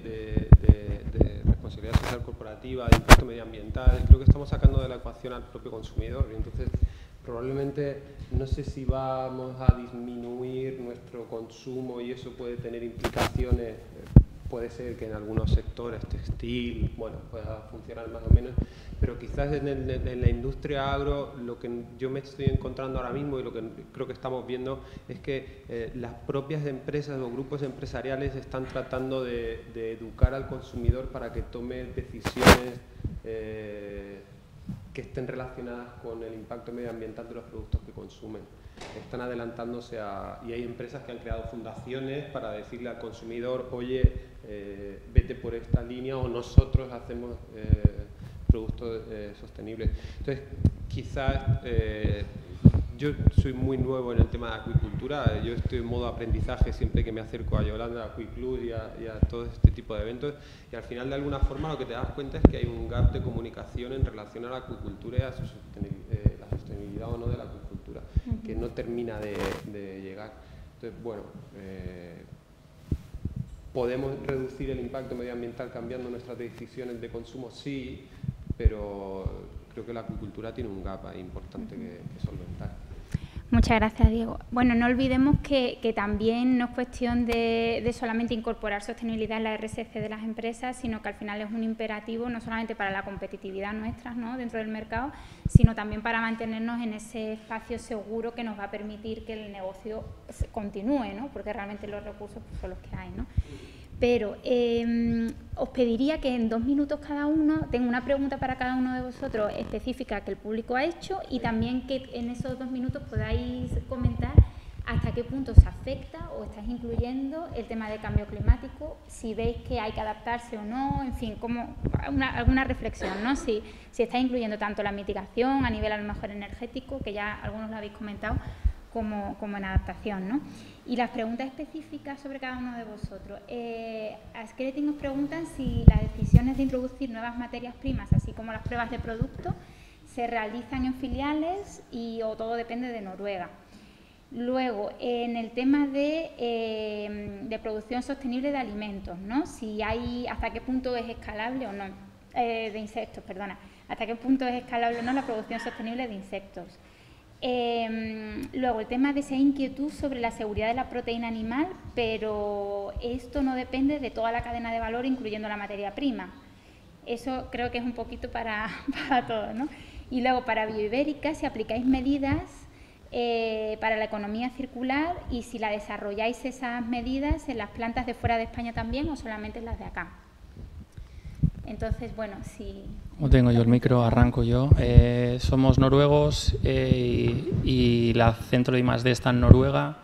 de responsabilidad social corporativa, de impacto medioambiental, creo que estamos sacando de la ecuación al propio consumidor, y entonces probablemente no sé si vamos a disminuir nuestro consumo y eso puede tener implicaciones. Puede ser que en algunos sectores, textil, bueno, pueda funcionar más o menos, pero quizás en la industria agro lo que yo me estoy encontrando ahora mismo y lo que creo que estamos viendo es que las propias empresas o grupos empresariales están tratando de educar al consumidor para que tome decisiones que estén relacionadas con el impacto medioambiental de los productos que consumen. Están adelantándose y hay empresas que han creado fundaciones para decirle al consumidor, oye, vete por esta línea, o nosotros hacemos productos sostenibles. Entonces, quizás yo soy muy nuevo en el tema de acuicultura, yo estoy en modo aprendizaje siempre que me acerco a Yolanda, a Acuiclub y a todo este tipo de eventos, y al final de alguna forma lo que te das cuenta es que hay un gap de comunicación en relación a la acuicultura y a la sostenibilidad o no de la acuicultura, que no termina de llegar. Entonces, bueno, ¿podemos reducir el impacto medioambiental cambiando nuestras decisiones de consumo? Sí, pero creo que la acuicultura tiene un gap ahí importante que solventar. Muchas gracias, Diego. Bueno, no olvidemos que también no es cuestión de solamente incorporar sostenibilidad en la RSC de las empresas, sino que al final es un imperativo no solamente para la competitividad nuestra, ¿no?, dentro del mercado, sino también para mantenernos en ese espacio seguro que nos va a permitir que el negocio continúe, ¿no?, porque realmente los recursos son los que hay, ¿no? Pero os pediría que en 2 minutos cada uno, tengo una pregunta para cada uno de vosotros específica que el público ha hecho, y también que en esos 2 minutos podáis comentar hasta qué punto os afecta o estáis incluyendo el tema de cambio climático, si veis que hay que adaptarse o no, en fin, como alguna reflexión, ¿no? Si estáis incluyendo tanto la mitigación a nivel a lo mejor energético, que ya algunos lo habéis comentado, como en adaptación, ¿no? Y las preguntas específicas sobre cada uno de vosotros. A Scretin nos preguntan si las decisiones de introducir nuevas materias primas, así como las pruebas de producto, se realizan en filiales o todo depende de Noruega. Luego, en el tema de producción sostenible de alimentos, ¿no? Si hay, hasta qué punto es escalable o no, de insectos, perdona, hasta qué punto es escalable o no la producción sostenible de insectos. Luego, el tema de esa inquietud sobre la seguridad de la proteína animal, pero esto no depende de toda la cadena de valor, incluyendo la materia prima. Eso creo que es un poquito para todo, ¿no? Y luego para Bioibérica, si aplicáis medidas para la economía circular y si la desarrolláis esas medidas en las plantas de fuera de España también o solamente en las de acá. Entonces, bueno, si... Como tengo yo el micro, arranco yo. Somos noruegos y la centro de I+D está en Noruega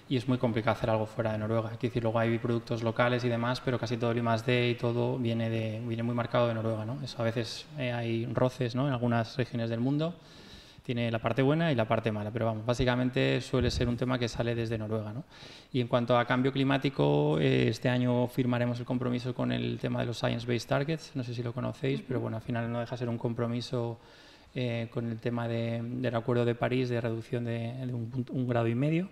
y es muy complicado hacer algo fuera de Noruega. Es decir, luego hay productos locales y demás, pero casi todo el I+D y todo viene muy marcado de Noruega, ¿no? Eso a veces hay roces, ¿no?, en algunas regiones del mundo. Tiene la parte buena y la parte mala, pero vamos, básicamente suele ser un tema que sale desde Noruega, ¿no? Y en cuanto a cambio climático, este año firmaremos el compromiso con el tema de los Science Based Targets, no sé si lo conocéis, pero bueno, al final no deja de ser un compromiso con el tema del Acuerdo de París de reducción de 1,5 grados.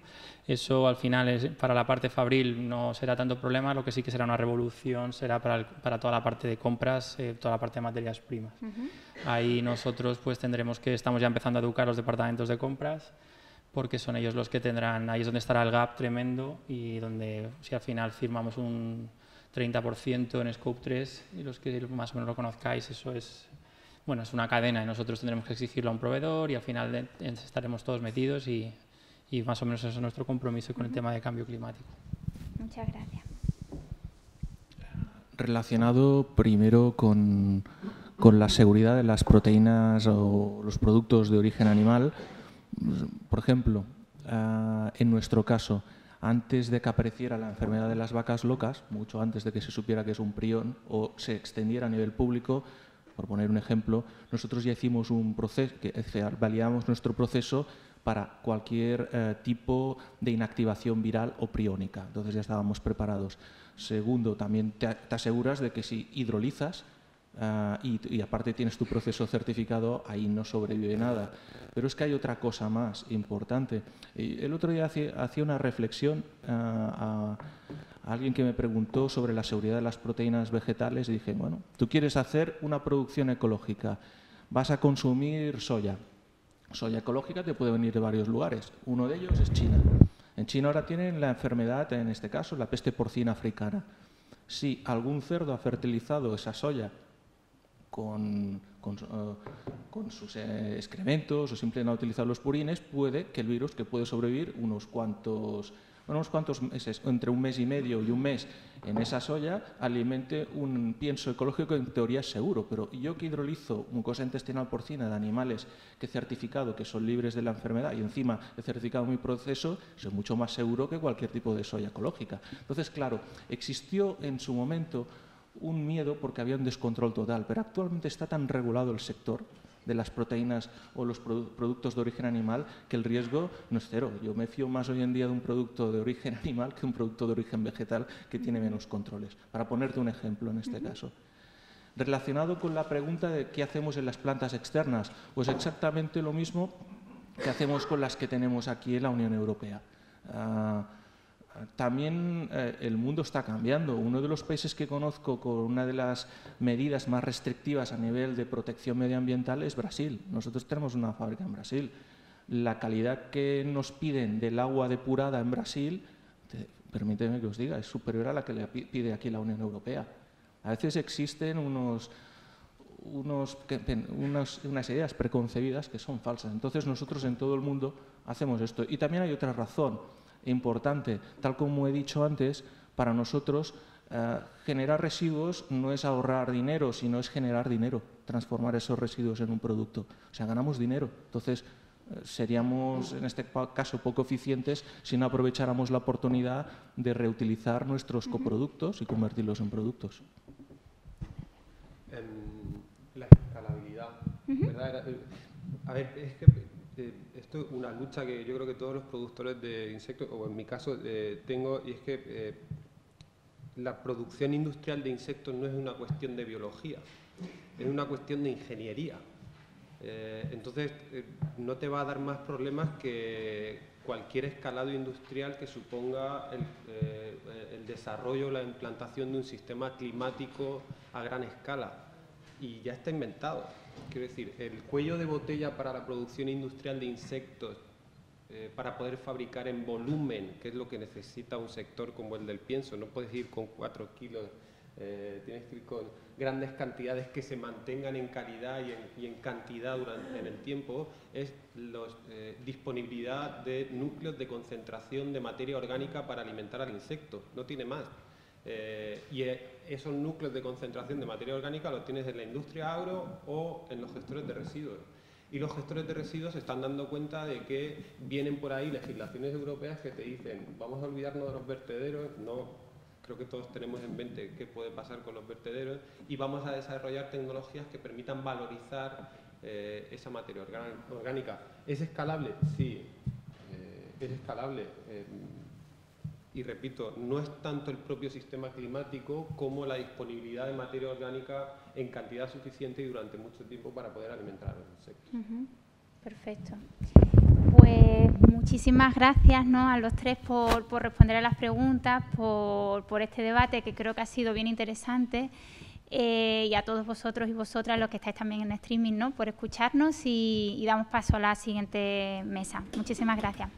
Eso al final para la parte fabril no será tanto problema, lo que sí que será una revolución será para toda la parte de compras, toda la parte de materias primas. Ahí nosotros pues estamos ya empezando a educar a los departamentos de compras, porque son ellos los que tendrán, ahí es donde estará el gap tremendo y donde si al final firmamos un 30% en Scope 3 y los que más o menos lo conozcáis, eso es... Bueno, es una cadena y nosotros tendremos que exigirlo a un proveedor y al final estaremos todos metidos y más o menos eso es nuestro compromiso con el tema de cambio climático. Muchas gracias. Relacionado primero con la seguridad de las proteínas o los productos de origen animal, por ejemplo, en nuestro caso, antes de que apareciera la enfermedad de las vacas locas, mucho antes de que se supiera que es un prión o se extendiera a nivel público, por poner un ejemplo, nosotros ya hicimos un proceso, validamos nuestro proceso para cualquier tipo de inactivación viral o priónica. Entonces ya estábamos preparados. Segundo, también te aseguras de que si hidrolizas y aparte tienes tu proceso certificado, ahí no sobrevive nada. Pero es que hay otra cosa más importante. El otro día hacía una reflexión a alguien que me preguntó sobre la seguridad de las proteínas vegetales y dije, bueno, tú quieres hacer una producción ecológica, vas a consumir soya. Soya ecológica te puede venir de varios lugares. Uno de ellos es China. En China ahora tienen la enfermedad, en este caso, la peste porcina africana. Si algún cerdo ha fertilizado esa soya con sus excrementos o simplemente ha utilizado los purines, puede que el virus, que puede sobrevivir unos cuantos meses, entre un mes y medio y un mes en esa soya, alimente un pienso ecológico que en teoría es seguro. Pero yo que hidrolizo mucosa intestinal porcina de animales que he certificado que son libres de la enfermedad y encima he certificado mi proceso, soy mucho más seguro que cualquier tipo de soya ecológica. Entonces, claro, existió en su momento un miedo porque había un descontrol total, pero actualmente está tan regulado el sector de las proteínas o los productos de origen animal que el riesgo no es cero. Yo me fío más hoy en día de un producto de origen animal que un producto de origen vegetal que tiene menos controles. Para ponerte un ejemplo en este caso. Relacionado con la pregunta de qué hacemos en las plantas externas, pues exactamente lo mismo que hacemos con las que tenemos aquí en la Unión Europea. También el mundo está cambiando. Uno de los países que conozco con una de las medidas más restrictivas a nivel de protección medioambiental es Brasil. Nosotros tenemos una fábrica en Brasil. La calidad que nos piden del agua depurada en Brasil, permíteme que os diga, es superior a la que le pide aquí la Unión Europea. A veces existen unas ideas preconcebidas que son falsas. Entonces nosotros en todo el mundo hacemos esto. Y también hay otra razón importante, tal como he dicho antes, para nosotros generar residuos no es ahorrar dinero, sino es generar dinero, transformar esos residuos en un producto. O sea, ganamos dinero. Entonces, seríamos en este caso poco eficientes si no aprovecháramos la oportunidad de reutilizar nuestros coproductos y convertirlos en productos. La escalabilidad, ¿verdad? A ver, es que esto es una lucha que yo creo que todos los productores de insectos, o en mi caso tengo, y es que la producción industrial de insectos no es una cuestión de biología, es una cuestión de ingeniería. Entonces, no te va a dar más problemas que cualquier escalado industrial que suponga el desarrollo o la implantación de un sistema climático a gran escala. Y ya está inventado. Quiero decir, el cuello de botella para la producción industrial de insectos, para poder fabricar en volumen, que es lo que necesita un sector como el del pienso, no puedes ir con 4 kilos tienes que ir con grandes cantidades que se mantengan en calidad y en cantidad en el tiempo, es la disponibilidad de núcleos de concentración de materia orgánica para alimentar al insecto, no tiene más. Y esos núcleos de concentración de materia orgánica los tienes en la industria agro o en los gestores de residuos. Y los gestores de residuos se están dando cuenta de que vienen por ahí legislaciones europeas que te dicen vamos a olvidarnos de los vertederos, no, creo que todos tenemos en mente qué puede pasar con los vertederos, y vamos a desarrollar tecnologías que permitan valorizar esa materia orgánica. ¿Es escalable? Sí, es escalable. Y repito, no es tanto el propio sistema climático como la disponibilidad de materia orgánica en cantidad suficiente y durante mucho tiempo para poder alimentar a los insectos. Perfecto. Pues muchísimas gracias, ¿no?, a los tres por responder a las preguntas, por este debate que creo que ha sido bien interesante, y a todos vosotros y vosotras, los que estáis también en streaming, ¿no?, por escucharnos, y damos paso a la siguiente mesa. Muchísimas gracias.